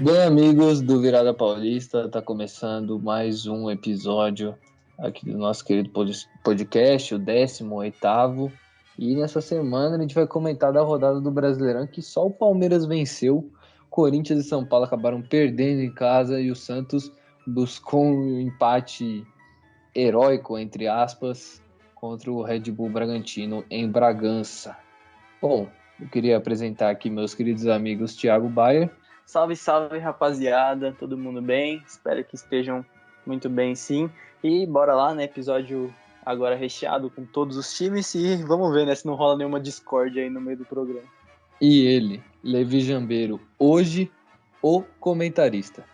Bem, amigos do Virada Paulista, está começando mais um episódio aqui do nosso querido podcast, o 18º. E nessa semana a gente vai comentar da rodada do Brasileirão, que só o Palmeiras venceu. Corinthians e São Paulo acabaram perdendo em casa e o Santos buscou um empate heróico, entre aspas, contra o Red Bull Bragantino em Bragança. Bom, eu queria apresentar aqui meus queridos amigos Thiago Bayer. Salve, salve, rapaziada, todo mundo bem? Espero que estejam muito bem, sim. E bora lá, né? Episódio agora recheado com todos os times e vamos ver, né? Se não rola nenhuma discórdia aí no meio do programa. E ele, Levi Jambeiro, hoje o comentarista.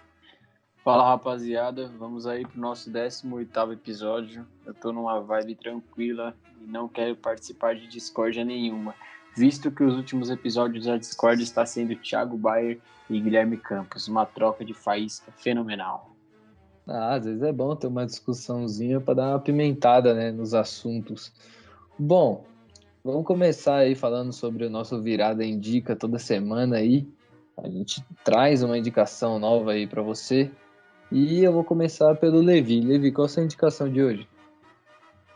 Fala, rapaziada, vamos aí pro nosso 18º episódio. Eu tô numa vibe tranquila e não quero participar de discórdia nenhuma, visto que os últimos episódios da Discord está sendo Thiago Bayer e Guilherme Campos, uma troca de faísca fenomenal. Às vezes é bom ter uma discussãozinha para dar uma pimentada, né, nos assuntos. Bom, vamos começar aí falando sobre o nosso Virada Indica toda semana aí. A gente traz uma indicação nova aí para você. E eu vou começar pelo Levi. Levi, qual a sua indicação de hoje?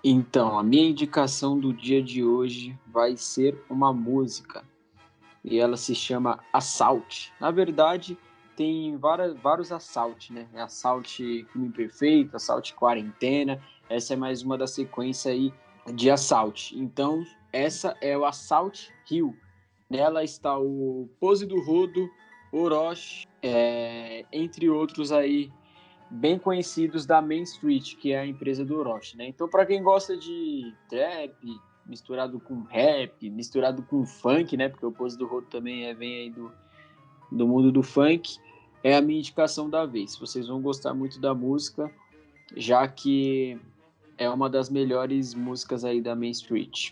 Então, a minha indicação do dia de hoje vai ser uma música. E ela se chama Assault. Na verdade, tem vários Assault, né? Assault Crime Perfeito, Assault Quarentena. Essa é mais uma da sequência aí de Assault. Então, essa é o Assault Rio. Nela está o Pose do Rodo, Orochi, entre outros aí bem conhecidos da Main Street, que é a empresa do Orochi, né? Então, para quem gosta de trap, misturado com rap, misturado com funk, né? Porque o Pose do Rodo também vem aí do mundo do funk, é a minha indicação da vez. Vocês vão gostar muito da música, já que é uma das melhores músicas aí da Main Street.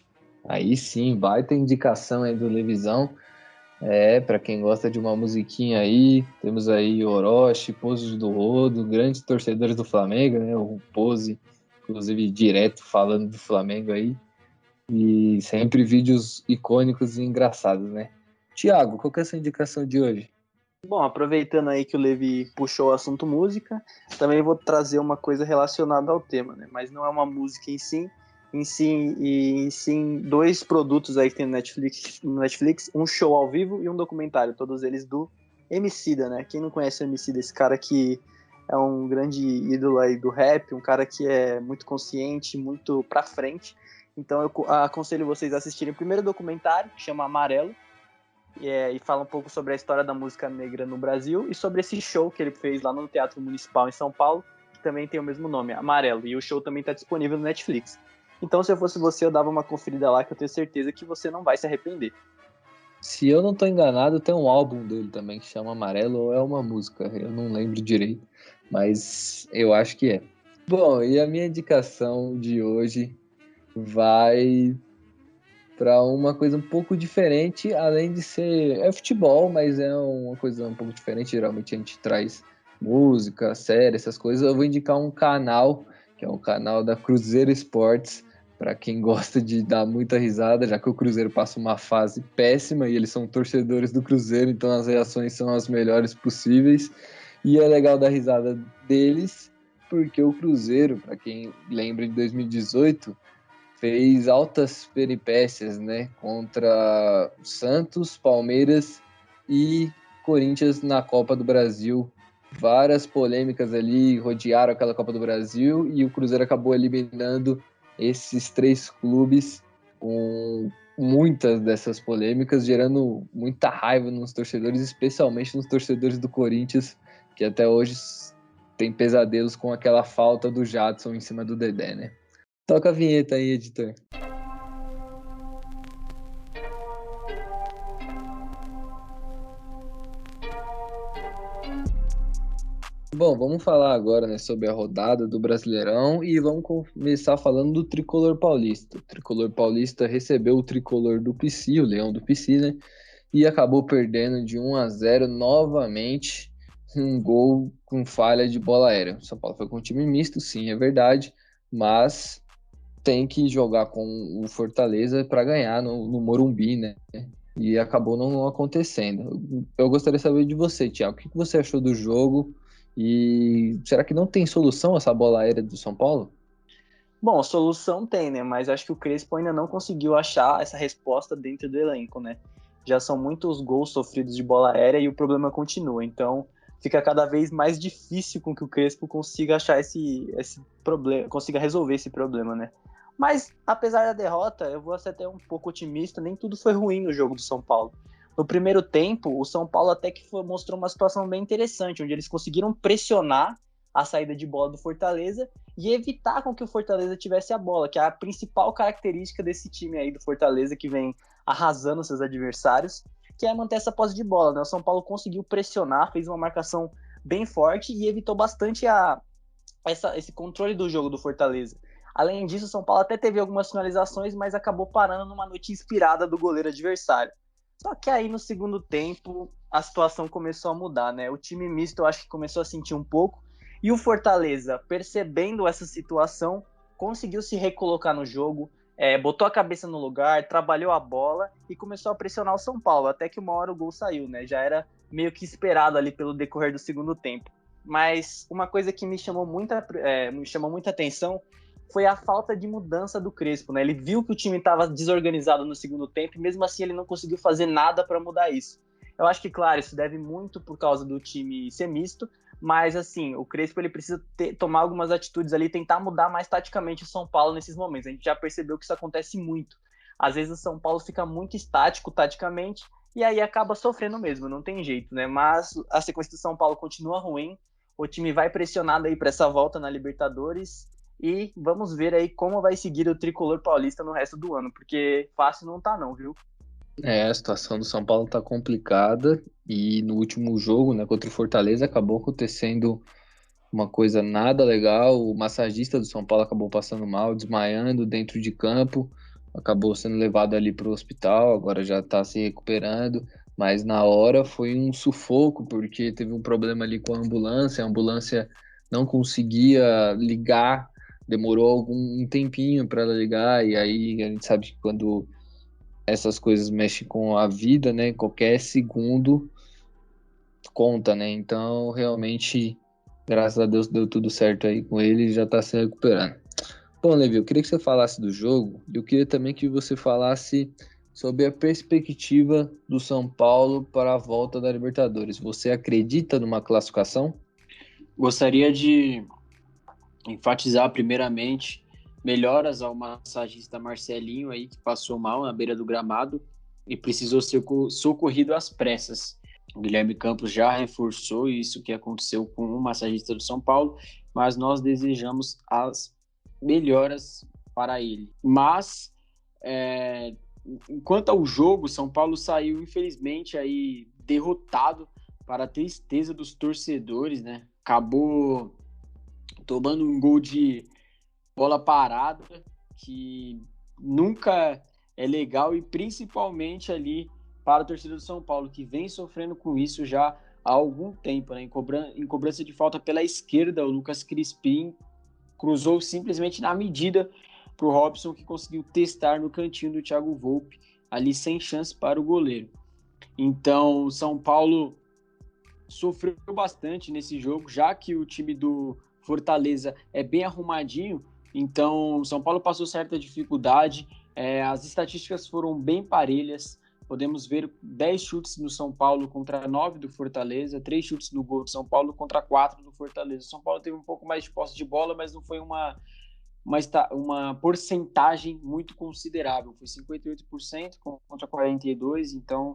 Aí sim, baita indicação aí do Levisão. Para quem gosta de uma musiquinha aí, temos aí Orochi, Pose do Rodo, grandes torcedores do Flamengo, né? O Pose, inclusive, direto falando do Flamengo aí. E sempre vídeos icônicos e engraçados, né? Thiago, qual que é a sua indicação de hoje? Bom, aproveitando aí que o Levi puxou o assunto música, também vou trazer uma coisa relacionada ao tema, né? Mas não é uma música em si dois produtos aí que tem no Netflix, um show ao vivo e um documentário, todos eles do Emicida, né? Quem não conhece o Emicida, esse cara que é um grande ídolo aí do rap, um cara que é muito consciente, muito pra frente. Então eu aconselho vocês a assistirem o primeiro documentário, que chama Amarelo, e fala um pouco sobre a história da música negra no Brasil e sobre esse show que ele fez lá no Teatro Municipal em São Paulo, que também tem o mesmo nome, Amarelo, e o show também está disponível no Netflix. Então, se eu fosse você, eu dava uma conferida lá, que eu tenho certeza que você não vai se arrepender. Se eu não tô enganado, tem um álbum dele também que chama Amarelo, ou é uma música, eu não lembro direito, mas eu acho que é. Bom, e a minha indicação de hoje vai para uma coisa um pouco diferente, além de ser futebol, mas é uma coisa um pouco diferente. Geralmente a gente traz música, série, essas coisas. Eu vou indicar um canal, que é o canal da Cruzeiro Esportes, para quem gosta de dar muita risada, já que o Cruzeiro passa uma fase péssima e eles são torcedores do Cruzeiro, então as reações são as melhores possíveis. E é legal dar risada deles, porque o Cruzeiro, para quem lembra de 2018, fez altas peripécias, né, contra Santos, Palmeiras e Corinthians na Copa do Brasil. Várias polêmicas ali rodearam aquela Copa do Brasil e o Cruzeiro acabou eliminando esses três clubes com muitas dessas polêmicas, gerando muita raiva nos torcedores, especialmente nos torcedores do Corinthians, que até hoje tem pesadelos com aquela falta do Jadson em cima do Dedé, né? Toca a vinheta aí, editor. Bom, vamos falar agora, né, sobre a rodada do Brasileirão e vamos começar falando do Tricolor Paulista. O Tricolor Paulista recebeu o Tricolor do PC, o Leão do PC, né, e acabou perdendo de 1-0 novamente, um gol com falha de bola aérea. O São Paulo foi com um time misto, sim, é verdade, mas tem que jogar com o Fortaleza para ganhar no Morumbi, né? e acabou não acontecendo. Eu gostaria de saber de você, Thiago, o que você achou do jogo e será que não tem solução essa bola aérea do São Paulo? Bom, solução tem, né? Mas acho que o Crespo ainda não conseguiu achar essa resposta dentro do elenco, né? Já são muitos gols sofridos de bola aérea e o problema continua. Então, fica cada vez mais difícil com que o Crespo consiga achar esse problema, consiga resolver esse problema, né? Mas, apesar da derrota, eu vou ser até um pouco otimista, nem tudo foi ruim no jogo do São Paulo. No primeiro tempo, o São Paulo até que mostrou uma situação bem interessante, onde eles conseguiram pressionar a saída de bola do Fortaleza e evitar com que o Fortaleza tivesse a bola, que é a principal característica desse time aí do Fortaleza, que vem arrasando seus adversários, que é manter essa posse de bola, né? O São Paulo conseguiu pressionar, fez uma marcação bem forte e evitou bastante esse controle do jogo do Fortaleza. Além disso, o São Paulo até teve algumas finalizações, mas acabou parando numa noite inspirada do goleiro adversário. Só que aí no segundo tempo a situação começou a mudar, né? O time misto eu acho que começou a sentir um pouco, e o Fortaleza, percebendo essa situação, conseguiu se recolocar no jogo, botou a cabeça no lugar, trabalhou a bola e começou a pressionar o São Paulo, até que uma hora o gol saiu, né? Já era meio que esperado ali pelo decorrer do segundo tempo. Mas uma coisa que me chamou muita atenção foi a falta de mudança do Crespo, né? Ele viu que o time estava desorganizado no segundo tempo e mesmo assim ele não conseguiu fazer nada para mudar isso. Eu acho que, claro, isso deve muito por causa do time ser misto, mas assim, o Crespo ele precisa tomar algumas atitudes ali, tentar mudar mais taticamente o São Paulo nesses momentos. A gente já percebeu que isso acontece muito. Às vezes o São Paulo fica muito estático taticamente e aí acaba sofrendo mesmo, não tem jeito, né? Mas a sequência do São Paulo continua ruim, o time vai pressionado aí para essa volta na Libertadores e vamos ver aí como vai seguir o tricolor paulista no resto do ano, porque fácil não tá não, viu? A situação do São Paulo tá complicada e no último jogo, né, contra o Fortaleza, acabou acontecendo uma coisa nada legal. O massagista do São Paulo acabou passando mal, desmaiando dentro de campo, acabou sendo levado ali para o hospital, agora já está se recuperando, mas na hora foi um sufoco, porque teve um problema ali com a ambulância não conseguia ligar, demorou um tempinho para ela ligar, e aí a gente sabe que quando essas coisas mexem com a vida, né, qualquer segundo conta, né, então realmente graças a Deus deu tudo certo aí com ele e já tá se recuperando. Bom, Levi, eu queria que você falasse do jogo e eu queria também que você falasse sobre a perspectiva do São Paulo para a volta da Libertadores. Você acredita numa classificação? Gostaria de enfatizar primeiramente melhoras ao massagista Marcelinho aí, que passou mal na beira do gramado e precisou ser socorrido às pressas. O Guilherme Campos já reforçou isso que aconteceu com o massagista do São Paulo, mas nós desejamos as melhoras para ele. Mas, enquanto ao jogo, São Paulo saiu, infelizmente, aí derrotado, para a tristeza dos torcedores, né? Acabou tomando um gol de bola parada, que nunca é legal, e principalmente ali para a torcida do São Paulo, que vem sofrendo com isso já há algum tempo, né? Em cobrança de falta pela esquerda, o Lucas Crispim cruzou simplesmente na medida para o Robson, que conseguiu testar no cantinho do Thiago Volpe, ali sem chance para o goleiro. Então, o São Paulo sofreu bastante nesse jogo, já que o time do Fortaleza é bem arrumadinho, então o São Paulo passou certa dificuldade, as estatísticas foram bem parelhas, podemos ver 10 chutes no São Paulo contra 9 do Fortaleza, 3 chutes no gol do São Paulo contra 4 do Fortaleza. O São Paulo teve um pouco mais de posse de bola, mas não foi uma porcentagem muito considerável, foi 58% contra 42%, então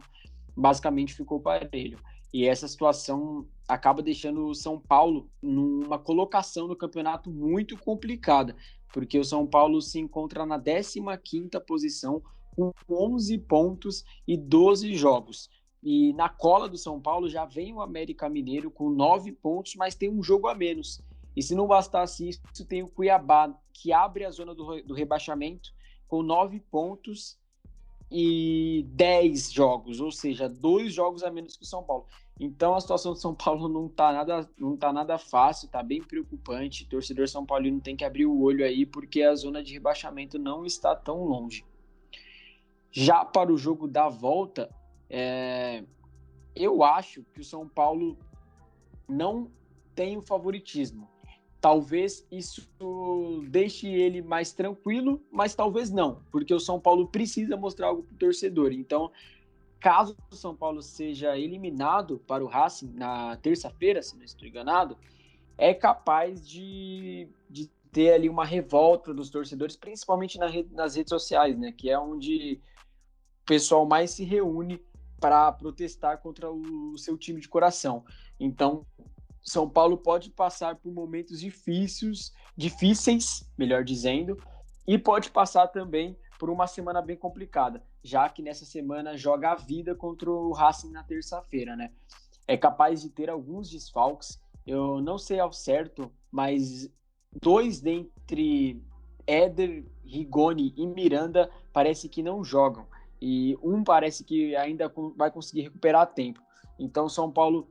basicamente ficou parelho. E essa situação acaba deixando o São Paulo numa colocação no campeonato muito complicada, porque o São Paulo se encontra na 15ª posição com 11 pontos e 12 jogos. E na cola do São Paulo já vem o América Mineiro com 9 pontos, mas tem um jogo a menos. E se não bastasse isso, tem o Cuiabá, que abre a zona do rebaixamento com 9 pontos e 10 jogos, ou seja, 2 jogos a menos que o São Paulo. Então a situação do São Paulo não tá nada fácil, tá bem preocupante. O torcedor São Paulino tem que abrir o olho aí, porque a zona de rebaixamento não está tão longe. Já para o jogo da volta, eu acho que o São Paulo não tem o favoritismo. Talvez isso deixe ele mais tranquilo, mas talvez não, porque o São Paulo precisa mostrar algo para o torcedor. Então, caso o São Paulo seja eliminado para o Racing na terça-feira, se não estou enganado, é capaz de ter ali uma revolta dos torcedores, principalmente nas redes sociais, né? Que é onde o pessoal mais se reúne para protestar contra o seu time de coração. Então, São Paulo pode passar por momentos difíceis, melhor dizendo, e pode passar também por uma semana bem complicada, já que nessa semana joga a vida contra o Racing na terça-feira, né? É capaz de ter alguns desfalques, eu não sei ao certo, mas 2 dentre Éder, Rigoni e Miranda parece que não jogam, e um parece que ainda vai conseguir recuperar a tempo. Então, São Paulo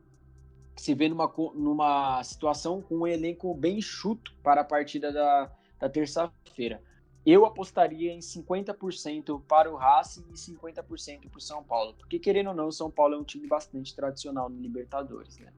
se vê numa situação com um elenco bem enxuto para a partida da terça-feira. Eu apostaria em 50% para o Racing e 50% para o São Paulo, porque querendo ou não, o São Paulo é um time bastante tradicional no Libertadores, né?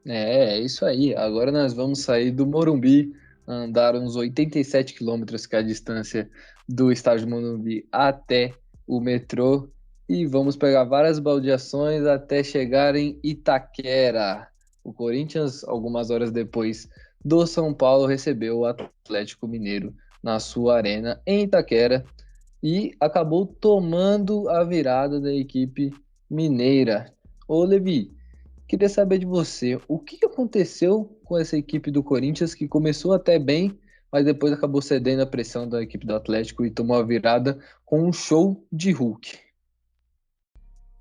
É isso aí. Agora nós vamos sair do Morumbi, andar uns 87 quilômetros, que é a distância do estádio Morumbi até o metrô, e vamos pegar várias baldeações até chegar em Itaquera. O Corinthians, algumas horas depois do São Paulo, recebeu o Atlético Mineiro na sua arena em Itaquera e acabou tomando a virada da equipe mineira. Ô, Levi, queria saber de você, o que aconteceu com essa equipe do Corinthians que começou até bem, mas depois acabou cedendo à pressão da equipe do Atlético e tomou a virada com um show de Hulk?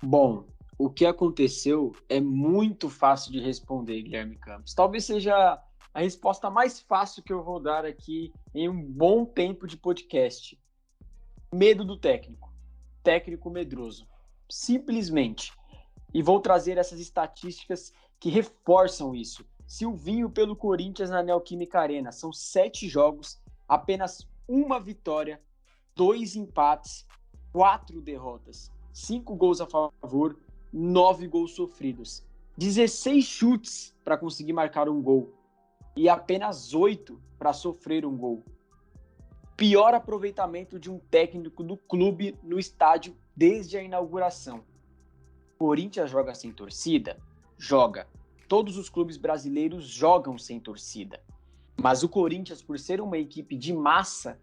Bom, o que aconteceu é muito fácil de responder, Guilherme Campos. Talvez seja a resposta mais fácil que eu vou dar aqui em um bom tempo de podcast. Medo do técnico. Técnico medroso. Simplesmente. E vou trazer essas estatísticas que reforçam isso. Silvinho pelo Corinthians na Neoquímica Arena. São 7 jogos, apenas 1 vitória, 2 empates, 4 derrotas. 5 gols a favor, 9 gols sofridos. 16 chutes para conseguir marcar um gol. E apenas 8 para sofrer um gol. Pior aproveitamento de um técnico do clube no estádio desde a inauguração. Corinthians joga sem torcida? Joga. Todos os clubes brasileiros jogam sem torcida. Mas o Corinthians, por ser uma equipe de massa,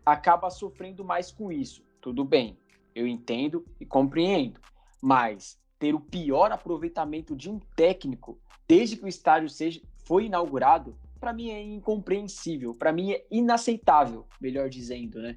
acaba sofrendo mais com isso. Tudo bem, eu entendo e compreendo. Mas ter o pior aproveitamento de um técnico desde que o estádio foi inaugurado, para mim é incompreensível, para mim é inaceitável, melhor dizendo, né?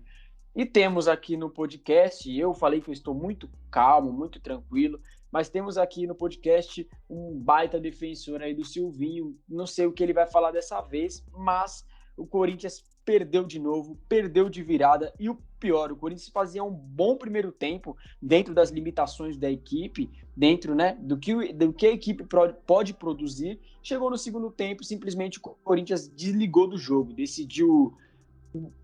E temos aqui no podcast, eu falei que eu estou muito calmo, muito tranquilo, mas temos aqui no podcast um baita defensor aí do Silvinho, não sei o que ele vai falar dessa vez, mas o Corinthians perdeu de novo, perdeu de virada, e o pior, o Corinthians fazia um bom primeiro tempo dentro das limitações da equipe, dentro, né, do que a equipe pode produzir. Chegou no segundo tempo, simplesmente o Corinthians desligou do jogo, decidiu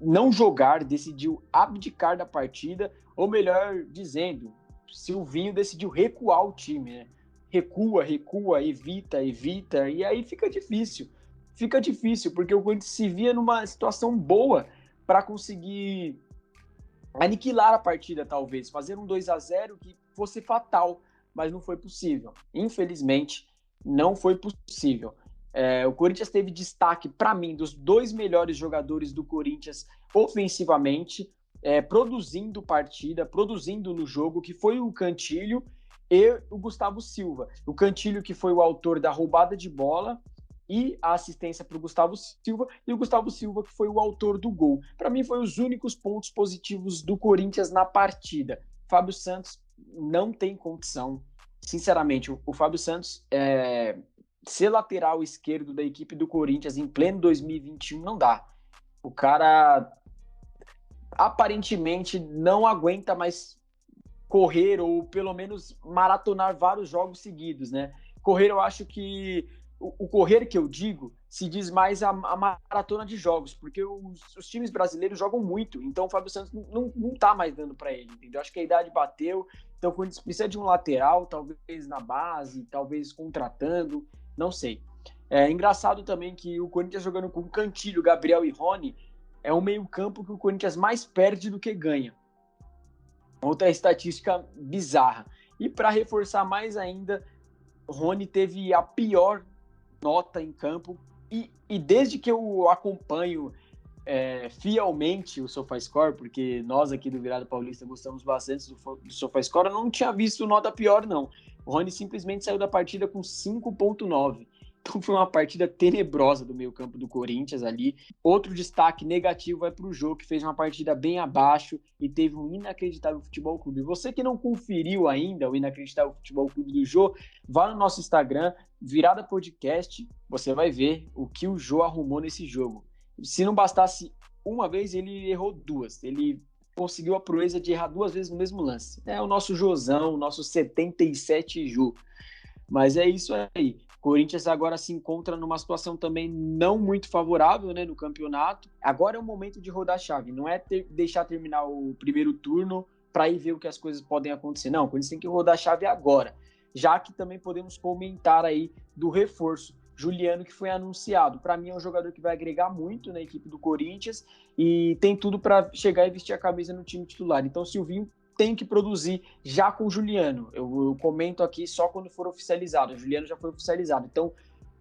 não jogar, decidiu abdicar da partida, ou melhor dizendo, Silvinho decidiu recuar o time, né? Recua, evita, e aí fica difícil, porque o Corinthians se via numa situação boa para conseguir aniquilar a partida, talvez, fazer um 2-0 que fosse fatal, mas não foi possível. Infelizmente, não foi possível. O Corinthians teve destaque, para mim, dos 2 melhores jogadores do Corinthians ofensivamente, produzindo partida, produzindo no jogo, que foi o Cantilho e o Gustavo Silva. O Cantilho, que foi o autor da roubada de bola e a assistência para o Gustavo Silva, e o Gustavo Silva, que foi o autor do gol. Para mim, foi os únicos pontos positivos do Corinthians na partida. Fábio Santos não tem condição. Sinceramente, o Fábio Santos ser lateral esquerdo da equipe do Corinthians em pleno 2021 não dá. O cara aparentemente não aguenta mais correr, ou pelo menos maratonar vários jogos seguidos, né? Correr, eu acho que o correr que eu digo se diz mais a maratona de jogos, porque os times brasileiros jogam muito, então o Fábio Santos não tá mais dando para ele, entendeu? Acho que a idade bateu, então o Corinthians precisa de um lateral, talvez na base, talvez contratando, não sei. É engraçado também que o Corinthians jogando com Cantilho, Gabriel e Rony é um meio-campo que o Corinthians mais perde do que ganha. Outra estatística bizarra. E para reforçar mais ainda, o Rony teve a pior nota em campo e desde que eu acompanho fielmente o SofaScore, porque nós aqui do Virada Paulista gostamos bastante do SofaScore, eu não tinha visto nota pior, não. O Rony simplesmente saiu da partida com 5.9. Então foi uma partida tenebrosa do meio campo do Corinthians ali. Outro destaque negativo é para o Jô, que fez uma partida bem abaixo e teve um inacreditável Futebol Clube. Você que não conferiu ainda o inacreditável Futebol Clube do Jô, vá no nosso Instagram, Virada Podcast, você vai ver o que o Jô arrumou nesse jogo. Se não bastasse uma vez, ele errou duas. Ele conseguiu a proeza de errar 2 vezes no mesmo lance. É o nosso Jôzão, o nosso 77 Jô. Mas é isso aí. Corinthians agora se encontra numa situação também não muito favorável, né, no campeonato. Agora é o momento de rodar a chave. Não é deixar terminar o primeiro turno para ir ver o que as coisas podem acontecer. Não, o Corinthians tem que rodar a chave agora. Já que também podemos comentar aí do reforço. Juliano, que foi anunciado. Para mim é um jogador que vai agregar muito na equipe do Corinthians e tem tudo para chegar e vestir a camisa no time titular. Então, Silvinho tem que produzir já com o Juliano. Eu comento aqui só quando for oficializado. O Juliano já foi oficializado. Então,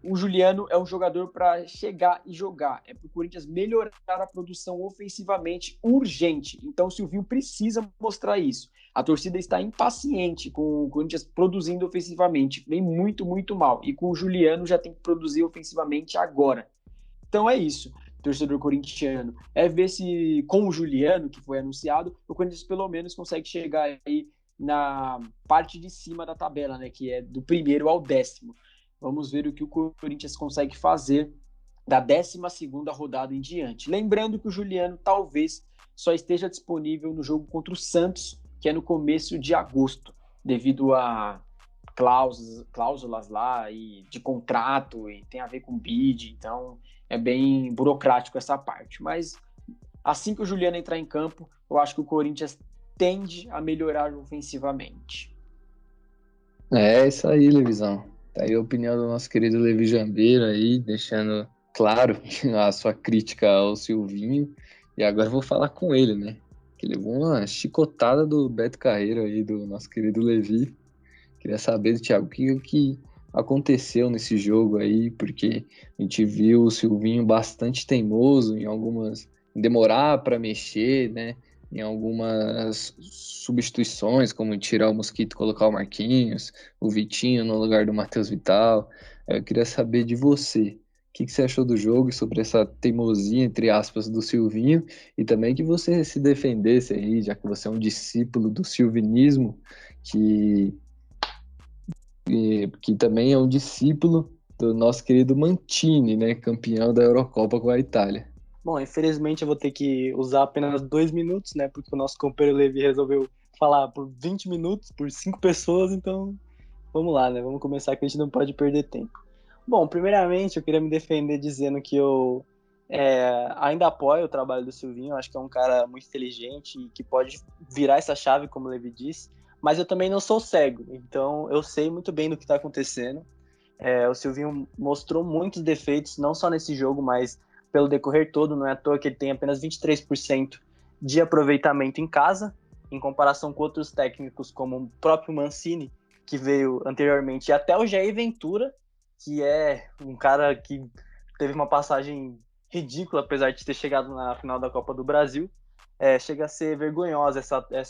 o Juliano é um jogador para chegar e jogar. É para o Corinthians melhorar a produção ofensivamente urgente. Então, o Silvinho precisa mostrar isso. A torcida está impaciente com o Corinthians produzindo ofensivamente. Vem muito, muito mal. E com o Juliano já tem que produzir ofensivamente agora. Então, é isso. Torcedor corintiano, é ver se com o Juliano, que foi anunciado, o Corinthians pelo menos consegue chegar aí na parte de cima da tabela, né, que é do 1º ao 10º. Vamos ver o que o Corinthians consegue fazer da 12ª rodada em diante. Lembrando que o Juliano talvez só esteja disponível no jogo contra o Santos, que é no começo de agosto, devido a cláusulas lá e de contrato, e tem a ver com bid, então é bem burocrático essa parte. Mas assim que o Juliano entrar em campo, eu acho que o Corinthians tende a melhorar ofensivamente. É isso aí, Levizão. Tá aí a opinião do nosso querido Levi Jambeiro aí, deixando claro a sua crítica ao Silvinho. E agora eu vou falar com ele, né? Que levou uma chicotada do Beto Carreiro aí, do nosso querido Levi. Queria saber, Thiago, o que aconteceu nesse jogo aí, porque a gente viu o Silvinho bastante teimoso em demorar para mexer, né? Em algumas substituições, como tirar o Mosquito e colocar o Marquinhos, o Vitinho no lugar do Matheus Vital. Eu queria saber de você, o que você achou do jogo e sobre essa teimosia, entre aspas, do Silvinho, e também que você se defendesse aí, já que você é um discípulo do silvinismo, que também é um discípulo do nosso querido Mantini, né, campeão da Eurocopa com a Itália. Bom, infelizmente eu vou ter que usar apenas 2 minutos, né, porque o nosso companheiro Levi resolveu falar por 20 minutos, por 5 pessoas, então vamos lá, né, vamos começar que a gente não pode perder tempo. Bom, primeiramente eu queria me defender dizendo que eu ainda apoio o trabalho do Silvinho, acho que é um cara muito inteligente e que pode virar essa chave, como o Levi disse, mas eu também não sou cego, então eu sei muito bem do que está acontecendo. O Silvinho mostrou muitos defeitos, não só nesse jogo, mas pelo decorrer todo. Não é à toa que ele tem apenas 23% de aproveitamento em casa, em comparação com outros técnicos como o próprio Mancini, que veio anteriormente, e até o Jair Ventura, que é um cara que teve uma passagem ridícula, apesar de ter chegado na final da Copa do Brasil. Chega a ser vergonhosa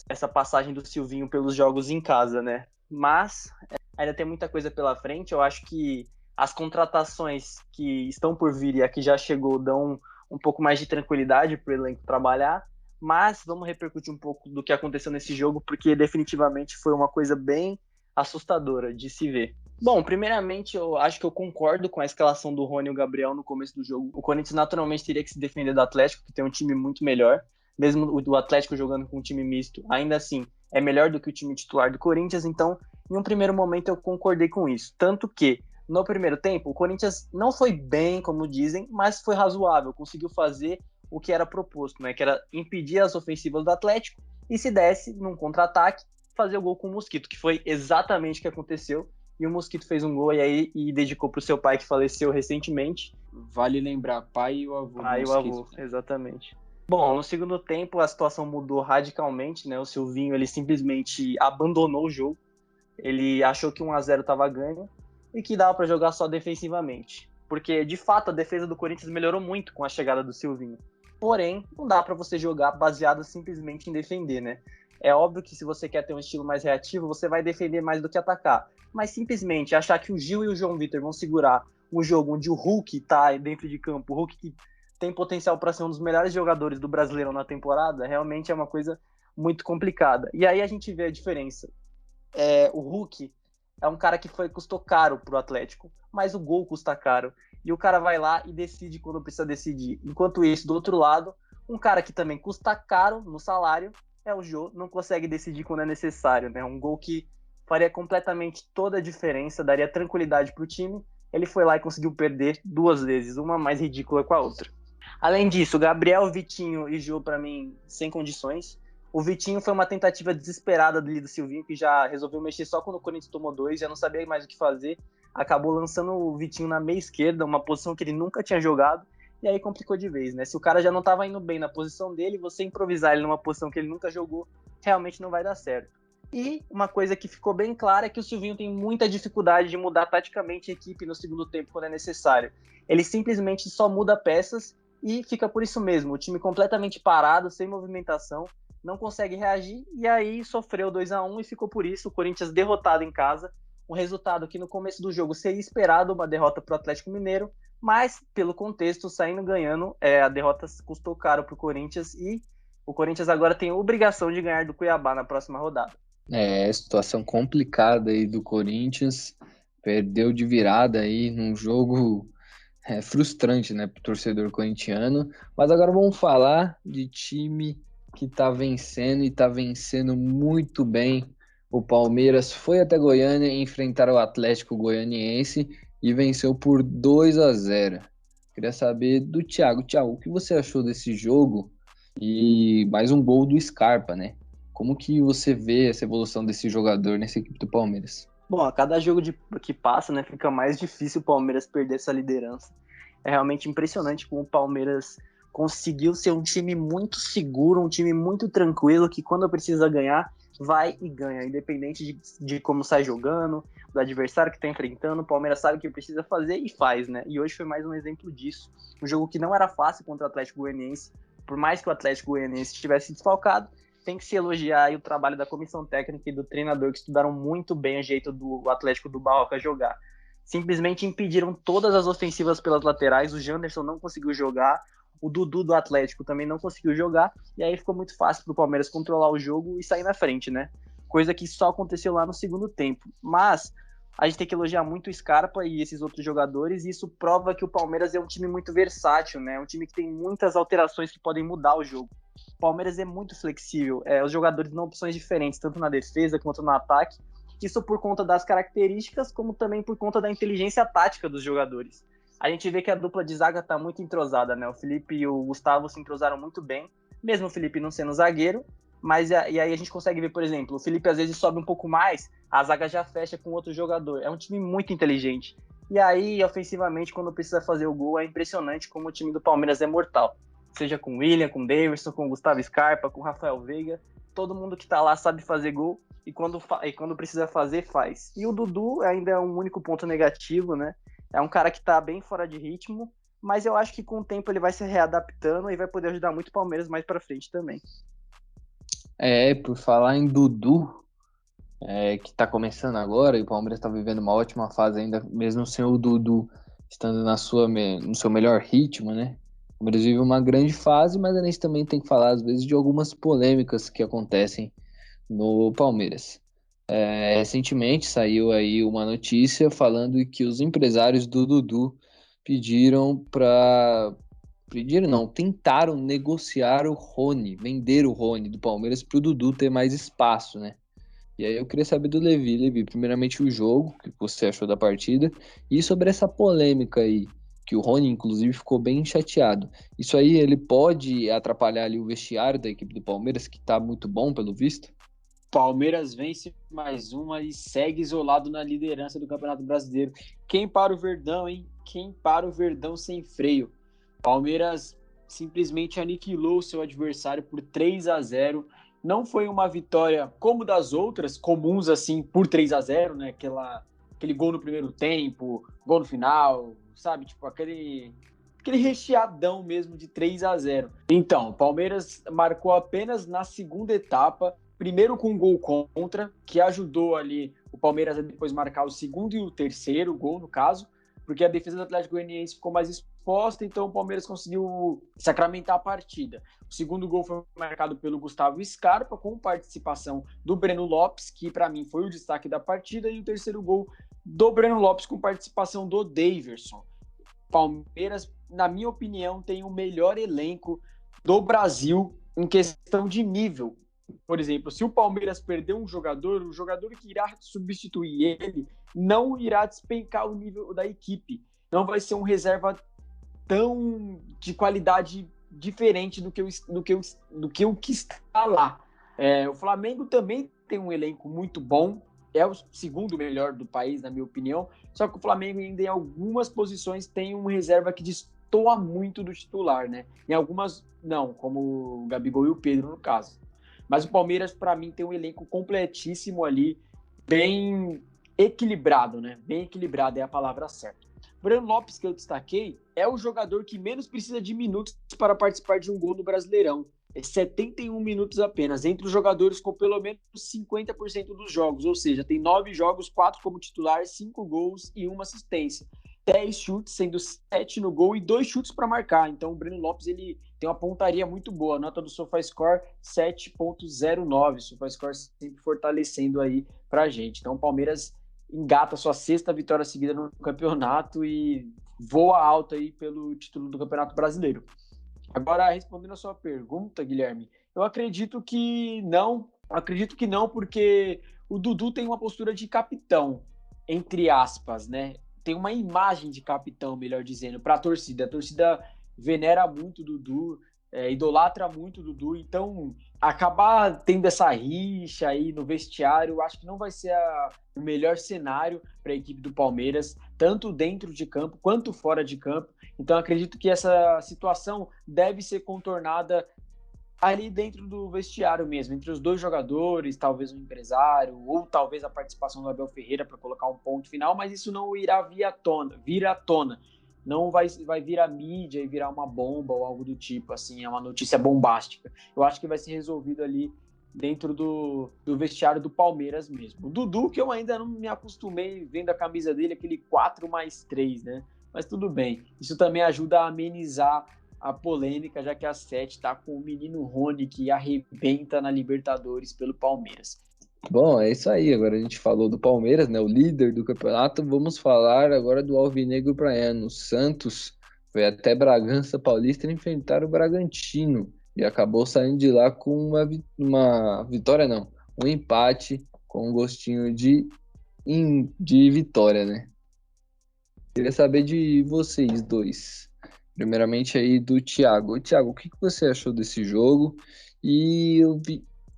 essa passagem do Silvinho pelos jogos em casa, né? Mas ainda tem muita coisa pela frente. Eu acho que as contratações que estão por vir e a que já chegou dão um pouco mais de tranquilidade para o elenco trabalhar. Mas vamos repercutir um pouco do que aconteceu nesse jogo, porque definitivamente foi uma coisa bem assustadora de se ver. Bom, primeiramente, eu acho que eu concordo com a escalação do Rony e o Gabriel no começo do jogo. O Corinthians naturalmente teria que se defender do Atlético, que tem um time muito melhor. Mesmo o Atlético jogando com um time misto, ainda assim, é melhor do que o time titular do Corinthians. Então, em um primeiro momento, eu concordei com isso. Tanto que, No primeiro tempo, o Corinthians não foi bem, como dizem, mas foi razoável, conseguiu fazer o que era proposto, né? Que era impedir as ofensivas do Atlético e, se desse, num contra-ataque, fazer o gol com o Mosquito, que foi exatamente o que aconteceu. E o Mosquito fez um gol e dedicou para o seu pai, que faleceu recentemente. Vale lembrar, pai e o avô. Pai e o avô, exatamente. Bom, no segundo tempo a situação mudou radicalmente, né? O Silvinho, ele simplesmente abandonou o jogo. Ele achou que 1-0 estava ganho e que dava para jogar só defensivamente. Porque, de fato, a defesa do Corinthians melhorou muito com a chegada do Silvinho. Porém, não dá para você jogar baseado simplesmente em defender, né? É óbvio que se você quer ter um estilo mais reativo, você vai defender mais do que atacar. Mas simplesmente achar que o Gil e o João Vitor vão segurar um jogo onde o Hulk tá dentro de campo, o Hulk que tem potencial para ser um dos melhores jogadores do Brasileirão na temporada, realmente é uma coisa muito complicada. E aí a gente vê a diferença. O Hulk é um cara que custou caro pro Atlético, mas o gol custa caro. E o cara vai lá e decide quando precisa decidir. Enquanto isso, do outro lado, um cara que também custa caro no salário é o Jô, não consegue decidir quando é necessário, né? Um gol que faria completamente toda a diferença, daria tranquilidade pro time. Ele foi lá e conseguiu perder 2 vezes, uma mais ridícula com a outra. Além disso, Gabriel, Vitinho e Jô, para mim, sem condições. O Vitinho foi uma tentativa desesperada do Silvinho, que já resolveu mexer só quando o Corinthians tomou 2, já não sabia mais o que fazer. Acabou lançando o Vitinho na meia esquerda, uma posição que ele nunca tinha jogado, e aí complicou de vez, né? Se o cara já não estava indo bem na posição dele, você improvisar ele numa posição que ele nunca jogou, realmente não vai dar certo. E uma coisa que ficou bem clara é que o Silvinho tem muita dificuldade de mudar taticamente a equipe no segundo tempo quando é necessário. Ele simplesmente só muda peças e fica por isso mesmo, o time completamente parado, sem movimentação, não consegue reagir, e aí sofreu 2-1 e ficou por isso, o Corinthians derrotado em casa, um resultado que no começo do jogo seria esperado, uma derrota para o Atlético Mineiro, mas pelo contexto, saindo ganhando, a derrota custou caro para o Corinthians, e o Corinthians agora tem a obrigação de ganhar do Cuiabá na próxima rodada. Situação complicada aí do Corinthians, perdeu de virada aí num jogo frustrante, né, para o torcedor corintiano, mas agora vamos falar de time que está vencendo e está vencendo muito bem. O Palmeiras foi até Goiânia enfrentar o Atlético Goianiense e venceu por 2-0. Queria saber do Thiago. Thiago, o que você achou desse jogo? E mais um gol do Scarpa, né? Como que você vê essa evolução desse jogador nessa equipe do Palmeiras? Bom, a cada jogo que passa, né, fica mais difícil o Palmeiras perder essa liderança. É realmente impressionante como o Palmeiras conseguiu ser um time muito seguro, um time muito tranquilo, que quando precisa ganhar, vai e ganha, independente de como sai jogando, do adversário que está enfrentando, o Palmeiras sabe o que precisa fazer e faz, né? E hoje foi mais um exemplo disso. Um jogo que não era fácil contra o Atlético Goianiense, por mais que o Atlético Goianiense estivesse desfalcado, tem que se elogiar aí o trabalho da comissão técnica e do treinador, que estudaram muito bem o jeito do Atlético do Barroca jogar. Simplesmente impediram todas as ofensivas pelas laterais, o Janderson não conseguiu jogar, o Dudu do Atlético também não conseguiu jogar, e aí ficou muito fácil para o Palmeiras controlar o jogo e sair na frente, né? Coisa que só aconteceu lá no segundo tempo. Mas a gente tem que elogiar muito o Scarpa e esses outros jogadores, e isso prova que o Palmeiras é um time muito versátil, né? Um time que tem muitas alterações que podem mudar o jogo. O Palmeiras é muito flexível, os jogadores dão opções diferentes, tanto na defesa quanto no ataque, isso por conta das características, como também por conta da inteligência tática dos jogadores. A gente vê que a dupla de zaga está muito entrosada, né? O Felipe e o Gustavo se entrosaram muito bem, mesmo o Felipe não sendo zagueiro, mas e aí a gente consegue ver, por exemplo, o Felipe às vezes sobe um pouco mais, a zaga já fecha com outro jogador. É um time muito inteligente. E aí, ofensivamente, quando precisa fazer o gol, é impressionante como o time do Palmeiras é mortal. Seja com o William, com o Davidson, com o Gustavo Scarpa, com o Rafael Veiga, todo mundo que tá lá sabe fazer gol e quando precisa fazer, faz. E o Dudu ainda é um único ponto negativo, né? É um cara que tá bem fora de ritmo, mas eu acho que com o tempo ele vai se readaptando e vai poder ajudar muito o Palmeiras mais pra frente também. Por falar em Dudu, que tá começando agora, e o Palmeiras tá vivendo uma ótima fase ainda, mesmo sem o Dudu estando no seu melhor ritmo, né? O Palmeiras vive uma grande fase, mas a gente também tem que falar, às vezes, de algumas polêmicas que acontecem no Palmeiras. Recentemente saiu aí uma notícia falando que os empresários do Dudu tentaram negociar o Rony, vender o Rony do Palmeiras para o Dudu ter mais espaço, né? E aí eu queria saber do Levi. Levi, primeiramente o jogo, o que você achou da partida, e sobre essa polêmica aí, que o Rony, inclusive, ficou bem chateado. Isso aí, ele pode atrapalhar ali o vestiário da equipe do Palmeiras, que tá muito bom, pelo visto? Palmeiras vence mais uma e segue isolado na liderança do Campeonato Brasileiro. Quem para o Verdão, hein? Quem para o Verdão sem freio? Palmeiras simplesmente aniquilou o seu adversário por 3-0. Não foi uma vitória como das outras, comuns assim, por 3-0, né? Aquele gol no primeiro tempo, gol no final, sabe? Tipo, aquele recheadão mesmo de 3-0. Então, o Palmeiras marcou apenas na segunda etapa, primeiro com um gol contra, que ajudou ali o Palmeiras a depois marcar o segundo e o terceiro gol, no caso, porque a defesa do Atlético Goianiense ficou mais exposta, então o Palmeiras conseguiu sacramentar a partida. O segundo gol foi marcado pelo Gustavo Scarpa, com participação do Breno Lopes, que para mim foi o destaque da partida, e o terceiro gol do Breno Lopes com participação do Daverson. Palmeiras, na minha opinião, tem o melhor elenco do Brasil em questão de nível. Por exemplo, se o Palmeiras perder um jogador, o jogador que irá substituir ele não irá despencar o nível da equipe. Não vai ser um reserva tão de qualidade diferente do que o que está lá. O Flamengo também tem um elenco muito bom, é o segundo melhor do país, na minha opinião, só que o Flamengo ainda em algumas posições tem um reserva que destoa muito do titular, né? Em algumas, não, como o Gabigol e o Pedro, no caso. Mas o Palmeiras, para mim, tem um elenco completíssimo ali, bem equilibrado, né? Bem equilibrado é a palavra certa. O Breno Lopes, que eu destaquei, é o jogador que menos precisa de minutos para participar de um gol no Brasileirão. É 71 minutos apenas, entre os jogadores com pelo menos 50% dos jogos, ou seja, tem 9 jogos, 4 como titular, 5 gols e 1 assistência. 10 chutes, sendo 7 no gol e 2 chutes para marcar. Então o Breno Lopes ele tem uma pontaria muito boa. A nota do SofaScore 7.09. SofaScore sempre fortalecendo aí pra gente. Então o Palmeiras engata sua sexta vitória seguida no campeonato e voa alto aí pelo título do Campeonato Brasileiro. Agora, respondendo a sua pergunta, Guilherme, eu acredito que não. Acredito que não, porque o Dudu tem uma postura de capitão, entre aspas, né? Tem uma imagem de capitão, melhor dizendo, para a torcida. A torcida venera muito o Dudu, idolatra muito o Dudu, então acabar tendo essa rixa aí no vestiário, eu acho que não vai ser o melhor cenário para a equipe do Palmeiras, tanto dentro de campo quanto fora de campo. Então acredito que essa situação deve ser contornada ali dentro do vestiário mesmo, entre os dois jogadores, talvez um empresário, ou talvez a participação do Abel Ferreira para colocar um ponto final, mas isso não irá vir à tona. Não vai vir a mídia e virar uma bomba ou algo do tipo, assim, é uma notícia bombástica. Eu acho que vai ser resolvido ali dentro do vestiário do Palmeiras mesmo. O Dudu, que eu ainda não me acostumei vendo a camisa dele, aquele 4+3, né? Mas tudo bem. Isso também ajuda a amenizar a polêmica, já que a 7 está com o menino Rony, que arrebenta na Libertadores pelo Palmeiras. Bom, é isso aí. Agora a gente falou do Palmeiras, né, o líder do campeonato. Vamos falar agora do Alvinegro Praiano. O Santos foi até Bragança Paulista enfrentar o Bragantino e acabou saindo de lá com uma vitória, não, um empate com um gostinho de vitória, né? Queria saber de vocês dois. Primeiramente aí do Thiago. Thiago, o que você achou desse jogo? E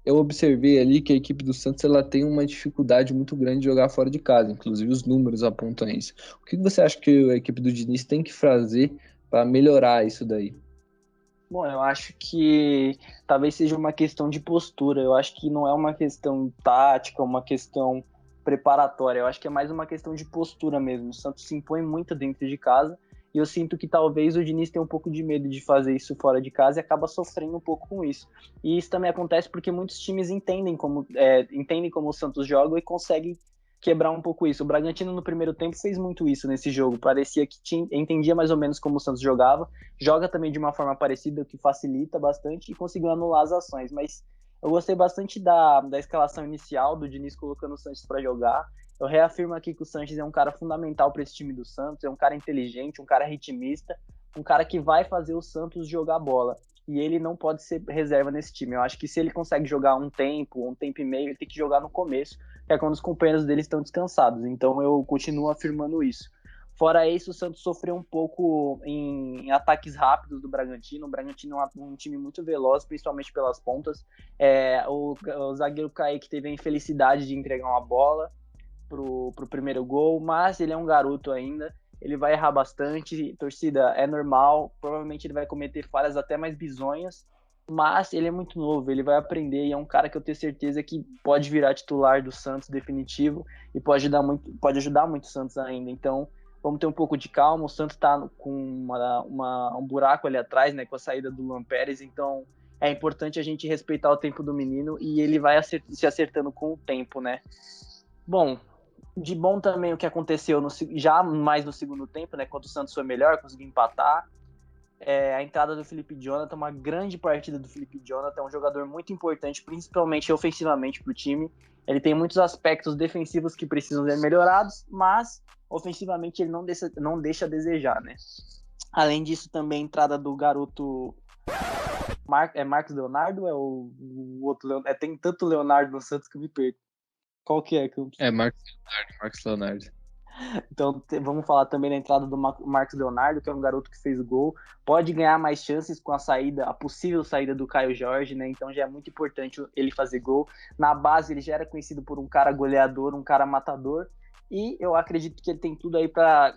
eu observei ali que a equipe do Santos ela tem uma dificuldade muito grande de jogar fora de casa. Inclusive os números apontam isso. O que você acha que a equipe do Diniz tem que fazer para melhorar isso daí? Bom, eu acho que talvez seja uma questão de postura. Eu acho que não é uma questão tática, uma questão preparatória. Eu acho que é mais uma questão de postura mesmo. O Santos se impõe muito dentro de casa e eu sinto que talvez o Diniz tenha um pouco de medo de fazer isso fora de casa e acaba sofrendo um pouco com isso. E isso também acontece porque muitos times entendem como o Santos joga e conseguem quebrar um pouco isso. O Bragantino no primeiro tempo fez muito isso nesse jogo. Parecia que entendia mais ou menos como o Santos jogava, joga também de uma forma parecida, o que facilita bastante e conseguiu anular as ações. Mas eu gostei bastante da escalação inicial, do Diniz colocando o Sanches para jogar. Eu reafirmo aqui que o Sanches é um cara fundamental para esse time do Santos, é um cara inteligente, um cara ritmista, um cara que vai fazer o Santos jogar bola. e ele não pode ser reserva nesse time. Eu acho que se ele consegue jogar um tempo e meio, ele tem que jogar no começo, que é quando os companheiros dele estão descansados. Então eu continuo afirmando isso. Fora isso, o Santos sofreu um pouco em ataques rápidos do Bragantino. O Bragantino é um time muito veloz, principalmente pelas pontas. O zagueiro Kaique teve a infelicidade de entregar uma bola pro primeiro gol, mas ele é um garoto ainda. Ele vai errar bastante, torcida, é normal, provavelmente ele vai cometer falhas até mais bizonhas, mas ele é muito novo, ele vai aprender e é um cara que eu tenho certeza que pode virar titular do Santos definitivo e pode ajudar muito o Santos ainda. Então, vamos ter um pouco de calma, o Santos está com um buraco ali atrás, né, com a saída do Luan Pérez, então é importante a gente respeitar o tempo do menino e ele vai se acertando com o tempo, né. Bom, de bom também o que aconteceu já mais no segundo tempo, né? Quando o Santos foi melhor, conseguiu empatar. A entrada do Felipe Jonathan, uma grande partida do Felipe Jonathan, é um jogador muito importante, principalmente ofensivamente para o time. Ele tem muitos aspectos defensivos que precisam ser melhorados, mas ofensivamente ele não deixa a desejar, né? Além disso, também a entrada do garoto Marcos Leonardo, o outro tem tanto Leonardo no Santos que eu me perco. Qual que é? Marcos Leonardo. Então vamos falar também da entrada do Marcos Leonardo, que é um garoto que fez o gol, pode ganhar mais chances com a possível saída do Caio Jorge, né? Então já é muito importante ele fazer gol. Na base ele já era conhecido por um cara goleador, um cara matador, e eu acredito que ele tem tudo aí para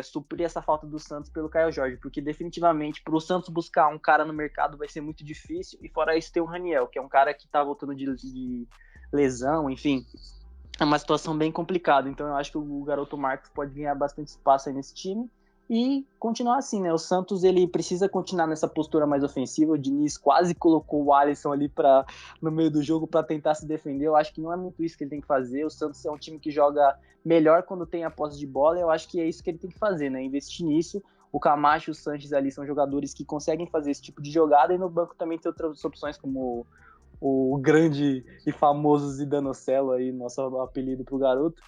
suprir essa falta do Santos pelo Caio Jorge, porque definitivamente para o Santos buscar um cara no mercado vai ser muito difícil, e fora isso tem o Raniel, que é um cara que tá voltando de lesão, enfim, é uma situação bem complicada. Então eu acho que o garoto Marcos pode ganhar bastante espaço aí nesse time e continuar assim, né? O Santos ele precisa continuar nessa postura mais ofensiva. O Diniz quase colocou o Alisson ali no meio do jogo para tentar se defender. Eu acho que não é muito isso que ele tem que fazer. O Santos é um time que joga melhor quando tem a posse de bola. Eu acho que é isso que ele tem que fazer, né? Investir nisso. O Camacho e o Sanches ali são jogadores que conseguem fazer esse tipo de jogada, e no banco também tem outras opções como o grande e famoso Zidanocelo aí, nosso apelido pro garoto,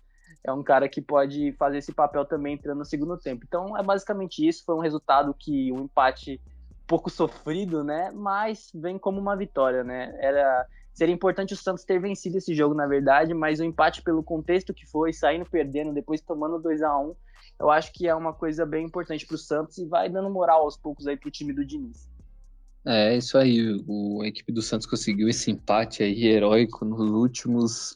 é um cara que pode fazer esse papel também entrando no segundo tempo. Então é basicamente isso, foi um resultado que um empate pouco sofrido, né, mas vem como uma vitória, né, seria importante o Santos ter vencido esse jogo, na verdade, mas o empate pelo contexto que foi, saindo perdendo, depois tomando 2-1, eu acho que é uma coisa bem importante pro Santos e vai dando moral aos poucos aí pro time do Diniz. É isso aí, a equipe do Santos conseguiu esse empate aí heróico nos últimos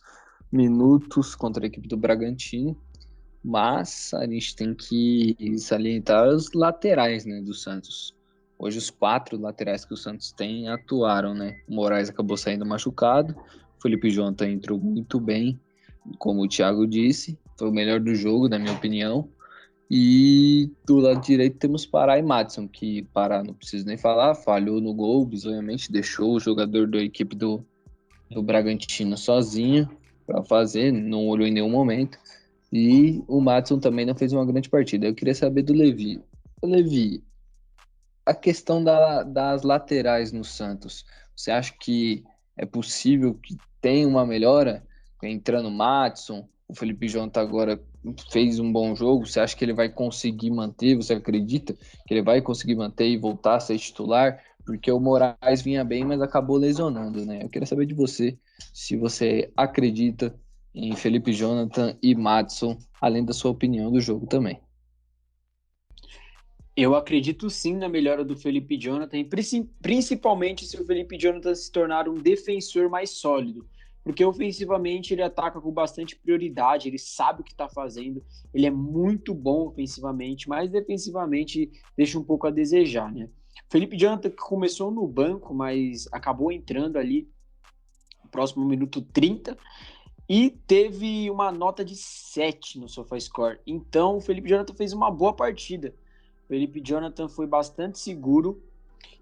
minutos contra a equipe do Bragantino, mas a gente tem que salientar os laterais, né, do Santos. Hoje os 4 laterais que o Santos tem atuaram, né? O Moraes acabou saindo machucado, o Felipe Jonathan entrou muito bem, como o Thiago disse, foi o melhor do jogo, na minha opinião. E do lado direito temos Pará e Madison, que Pará, não preciso nem falar, falhou no gol, bizonhamente deixou o jogador da equipe do Bragantino sozinho para fazer, não olhou em nenhum momento. E o Madison também não fez uma grande partida. Eu queria saber do Levi. Levi, a questão das laterais no Santos, você acha que é possível que tenha uma melhora? Entrando o Madison, o Felipe Jonathan agora fez um bom jogo, você acha que ele vai conseguir manter? Você acredita que ele vai conseguir manter e voltar a ser titular? Porque o Moraes vinha bem, mas acabou lesionando, né? Eu queria saber de você, se você acredita em Felipe Jonathan e Madison, além da sua opinião do jogo também. Eu acredito sim na melhora do Felipe Jonathan, principalmente se o Felipe Jonathan se tornar um defensor mais sólido, porque ofensivamente ele ataca com bastante prioridade, ele sabe o que está fazendo, ele é muito bom ofensivamente, mas defensivamente deixa um pouco a desejar, né? Felipe Jonathan começou no banco, mas acabou entrando ali no próximo minuto 30 e teve uma nota de 7 no SofaScore. Então o Felipe Jonathan fez uma boa partida. Felipe Jonathan foi bastante seguro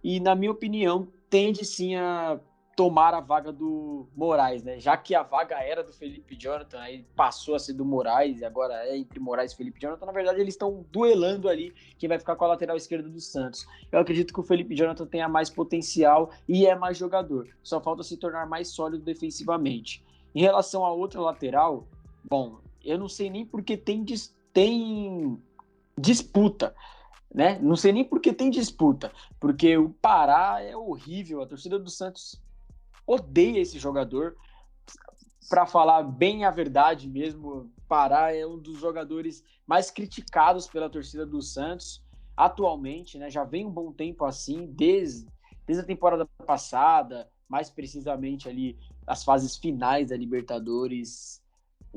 e, na minha opinião, tende sim a tomar a vaga do Moraes, né? Já que a vaga era do Felipe Jonathan, aí passou a ser do Moraes e agora é entre Moraes e Felipe Jonathan. Na verdade, eles estão duelando ali quem vai ficar com a lateral esquerda do Santos. Eu acredito que o Felipe Jonathan tenha mais potencial e é mais jogador. Só falta se tornar mais sólido defensivamente. Em relação à outra lateral, bom, eu não sei nem porque tem disputa. né? Não sei nem por que tem disputa, porque o Pará é horrível, a torcida do Santos odeia esse jogador. Para falar bem a verdade mesmo, Pará é um dos jogadores mais criticados pela torcida do Santos atualmente, né? Já vem um bom tempo assim, desde a temporada passada, mais precisamente ali as fases finais da Libertadores,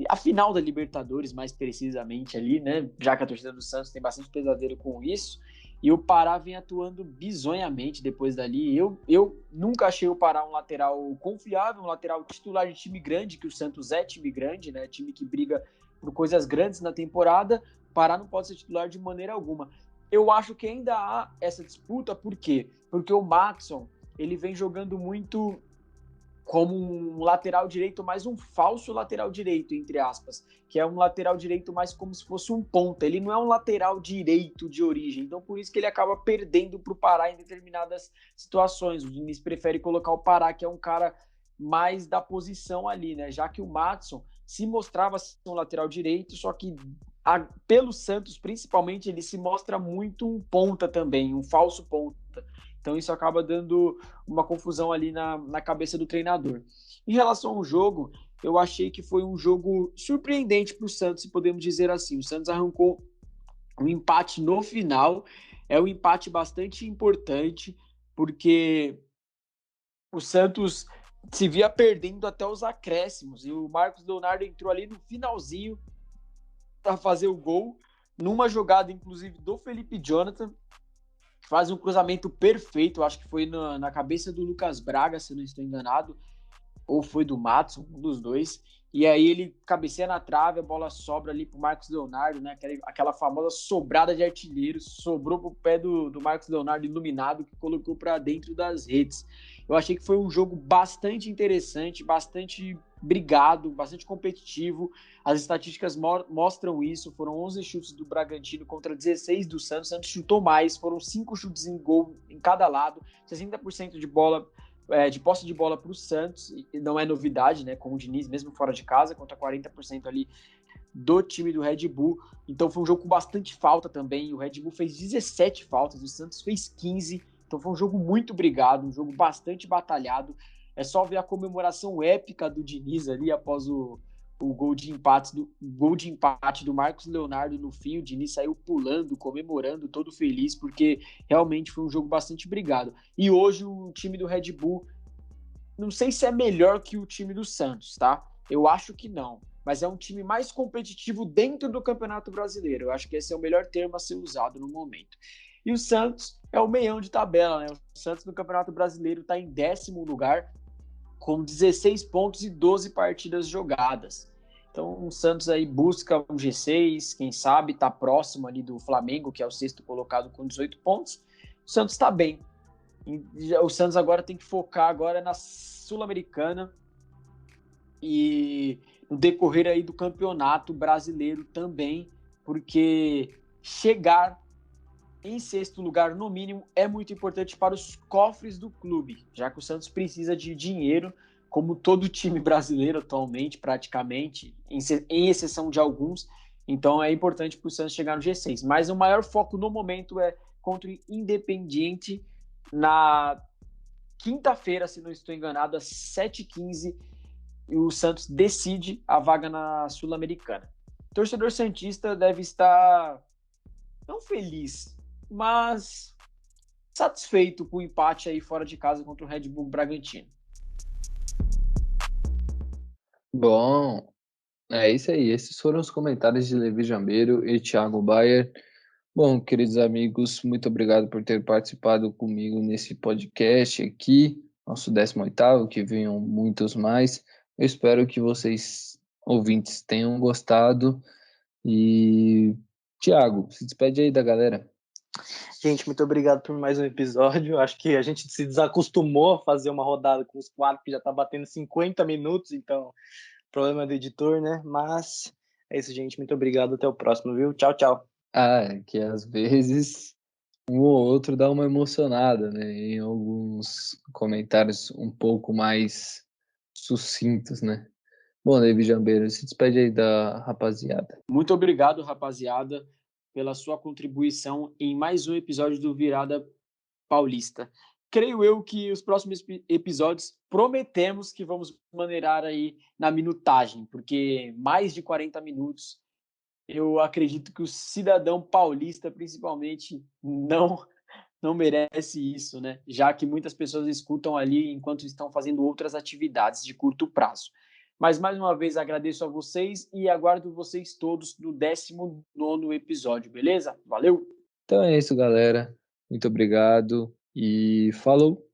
a final da Libertadores mais precisamente ali, né? Já que a torcida do Santos tem bastante pesadelo com isso. E o Pará vem atuando bizonhamente depois dali. Eu nunca achei o Pará um lateral confiável, um lateral titular de time grande, que o Santos é time grande, né? Time que briga por coisas grandes na temporada. O Pará não pode ser titular de maneira alguma. Eu acho que ainda há essa disputa, por quê? Porque o Maxson, ele vem jogando muito como um lateral direito, mais um falso lateral direito, entre aspas, que é um lateral direito mais como se fosse um ponta. Ele não é um lateral direito de origem, então por isso que ele acaba perdendo para o Pará em determinadas situações. O Diniz prefere colocar o Pará, que é um cara mais da posição ali, né? Já que o Matson se mostrava ser um lateral direito, só que pelo Santos, principalmente, ele se mostra muito um ponta também, um falso ponta. Então isso acaba dando uma confusão ali na cabeça do treinador. Em relação ao jogo, eu achei que foi um jogo surpreendente para o Santos, se podemos dizer assim. O Santos arrancou um empate no final, é um empate bastante importante, porque o Santos se via perdendo até os acréscimos, e o Marcos Leonardo entrou ali no finalzinho para fazer o gol, numa jogada, inclusive, do Felipe Jonathan, faz um cruzamento perfeito, acho que foi na cabeça do Lucas Braga, se não estou enganado, ou foi do Matson, um dos dois. E aí ele cabeceia na trave, a bola sobra ali pro Marcos Leonardo, né? Aquela famosa sobrada de artilheiro, sobrou pro pé do Marcos Leonardo iluminado, que colocou para dentro das redes. Eu achei que foi um jogo bastante interessante, bastante brigado, bastante competitivo. As estatísticas mostram isso. Foram 11 chutes do Bragantino contra 16 do Santos. O Santos chutou mais, foram 5 chutes em gol em cada lado, 60% de bola de posse de bola para o Santos, e não é novidade, né, com o Diniz, mesmo fora de casa, contra 40% ali do time do Red Bull. Então foi um jogo com bastante falta também, o Red Bull fez 17 faltas, o Santos fez 15, então foi um jogo muito brigado, um jogo bastante batalhado. É só ver a comemoração épica do Diniz ali após o gol de empate do Marcos Leonardo no fim. O Diniz saiu pulando, comemorando, todo feliz, porque realmente foi um jogo bastante brigado. E hoje o time do Red Bull, não sei se é melhor que o time do Santos, tá? Eu acho que não, mas é um time mais competitivo dentro do Campeonato Brasileiro. Eu acho que esse é o melhor termo a ser usado no momento. E o Santos é o meião de tabela, né? O Santos no Campeonato Brasileiro está em 10º lugar, com 16 pontos e 12 partidas jogadas. Então o Santos aí busca um G6, quem sabe está próximo ali do Flamengo, que é o 6º colocado com 18 pontos. O Santos está bem. O Santos agora tem que focar agora na Sul-Americana e no decorrer aí do Campeonato Brasileiro também, porque chegar em 6º lugar, no mínimo, é muito importante para os cofres do clube, já que o Santos precisa de dinheiro, como todo time brasileiro atualmente, praticamente, em exceção de alguns. Então é importante para o Santos chegar no G6. Mas o maior foco no momento é contra o Independiente na quinta-feira, se não estou enganado, às 7h15, e o Santos decide a vaga na Sul-Americana. O torcedor santista deve estar não feliz, mas satisfeito com o empate aí fora de casa contra o Red Bull Bragantino. Bom, é isso aí. Esses foram os comentários de Levi Jambeiro e Thiago Bayer. Bom, queridos amigos, muito obrigado por ter participado comigo nesse podcast aqui, nosso 18º, que venham muitos mais. Eu espero que vocês, ouvintes, tenham gostado. E, Thiago, se despede aí da galera. Gente, muito obrigado por mais um episódio. Acho que a gente se desacostumou a fazer uma rodada com os 4, que já tá batendo 50 minutos, então, problema do editor, né? Mas é isso, gente. Muito obrigado. Até o próximo, viu? Tchau, tchau. Que às vezes um ou outro dá uma emocionada, né? Em alguns comentários um pouco mais sucintos, né? Bom, David Jambeiro, se despede aí da rapaziada. Muito obrigado, rapaziada. pela sua contribuição em mais um episódio do Virada Paulista. Creio eu que os próximos episódios prometemos que vamos maneirar aí na minutagem, porque mais de 40 minutos, eu acredito que o cidadão paulista, principalmente, não merece isso, né? Já que muitas pessoas escutam ali enquanto estão fazendo outras atividades de curto prazo. Mas, mais uma vez, agradeço a vocês e aguardo vocês todos no 19º episódio, beleza? Valeu! Então é isso, galera. Muito obrigado e falou!